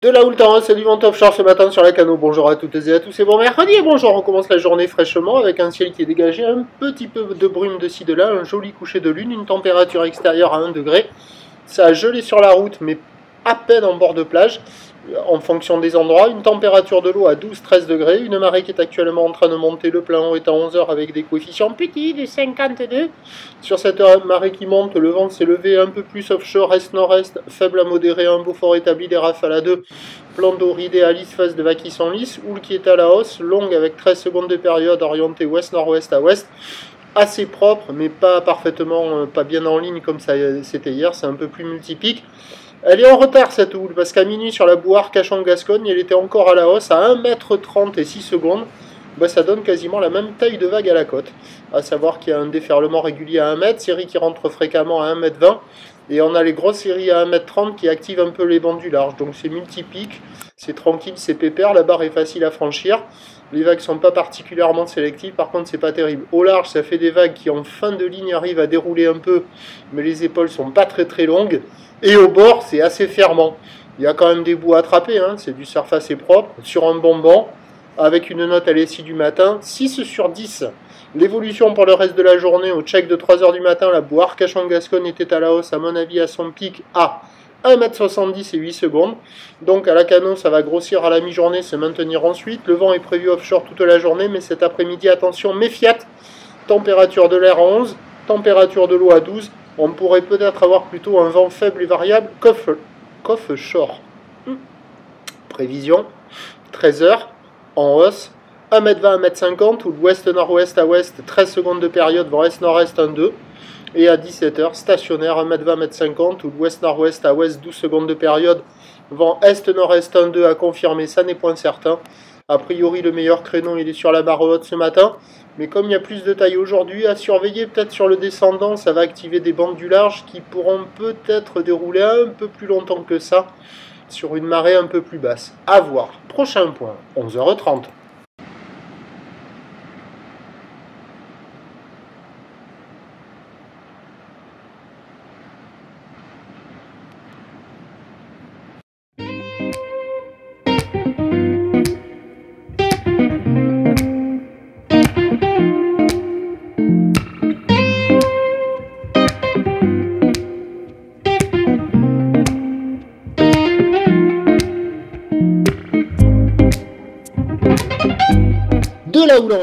De la houle terrasse et du vent offshore ce matin sur la Cano. Bonjour à toutes et à tous et bon mercredi et bonjour. On commence la journée fraîchement avec un ciel qui est dégagé, un petit peu de brume de ci de là, un joli coucher de lune, une température extérieure à 1 degré. Ça a gelé sur la route mais à peine en bord de plage en fonction des endroits. Une température de l'eau à 12-13 degrés. Une marée qui est actuellement en train de monter. Le plein haut est à 11 h avec des coefficients petits de 52. Sur cette marée qui monte, le vent s'est levé un peu plus offshore, est-nord-est, faible à modéré, un beau fort établi, des rafales à 2. Plan d'eau idéaliste, phase de vagues qui sont lisses. Houle qui est à la hausse, longue avec 13 secondes de période, orientée ouest-nord-ouest à ouest. Assez propre, mais pas parfaitement, pas bien en ligne comme ça c'était hier. C'est un peu plus multipique. Elle est en retard cette houle, parce qu'à minuit sur la bouard Cachan-Gascogne, elle était encore à la hausse à 1,30 m et 6 secondes. Bah, ça donne quasiment la même taille de vague à la côte. À savoir qu'il y a un déferlement régulier à 1 m, série qui rentre fréquemment à 1,20 m. Et on a les grosses séries à 1,30 m qui activent un peu les bancs du large. Donc c'est multipique, c'est tranquille, c'est pépère, la barre est facile à franchir. Les vagues sont pas particulièrement sélectives, par contre c'est pas terrible. Au large, ça fait des vagues qui en fin de ligne arrivent à dérouler un peu, mais les épaules sont pas très longues. Et au bord, c'est assez fermant. Il y a quand même des bouts à attraper, hein. C'est du surf assez propre, sur un bon banc, avec une note à l'essai du matin, 6 sur 10. L'évolution pour le reste de la journée, au check de 3 h du matin, la bouard Cachan-Gascogne était à la hausse, à mon avis, à son pic à 1,70 m et 8 secondes. Donc à la Cano, ça va grossir à la mi-journée, se maintenir ensuite. Le vent est prévu offshore toute la journée, mais cet après-midi, attention, méfiat. Température de l'air à 11, température de l'eau à 12. On pourrait peut-être avoir plutôt un vent faible et variable qu'offshore. Prévision, 13 h, en hausse, 1,20 m, 1,50 m, ou ouest-nord-ouest à ouest, 13 secondes de période, vent est-nord-est 1,2 m. Et à 17 h, stationnaire, 1,20 m, 1,50 m, ou ouest-nord-ouest à ouest, 12 secondes de période, vent est-nord-est 1,2 m à confirmer, ça n'est point certain. A priori, le meilleur créneau, il est sur la barre haute ce matin. Mais comme il y a plus de taille aujourd'hui, à surveiller peut-être sur le descendant, ça va activer des bandes du large qui pourront peut-être dérouler un peu plus longtemps que ça sur une marée un peu plus basse. À voir. Prochain point, 11 h 30. De la houle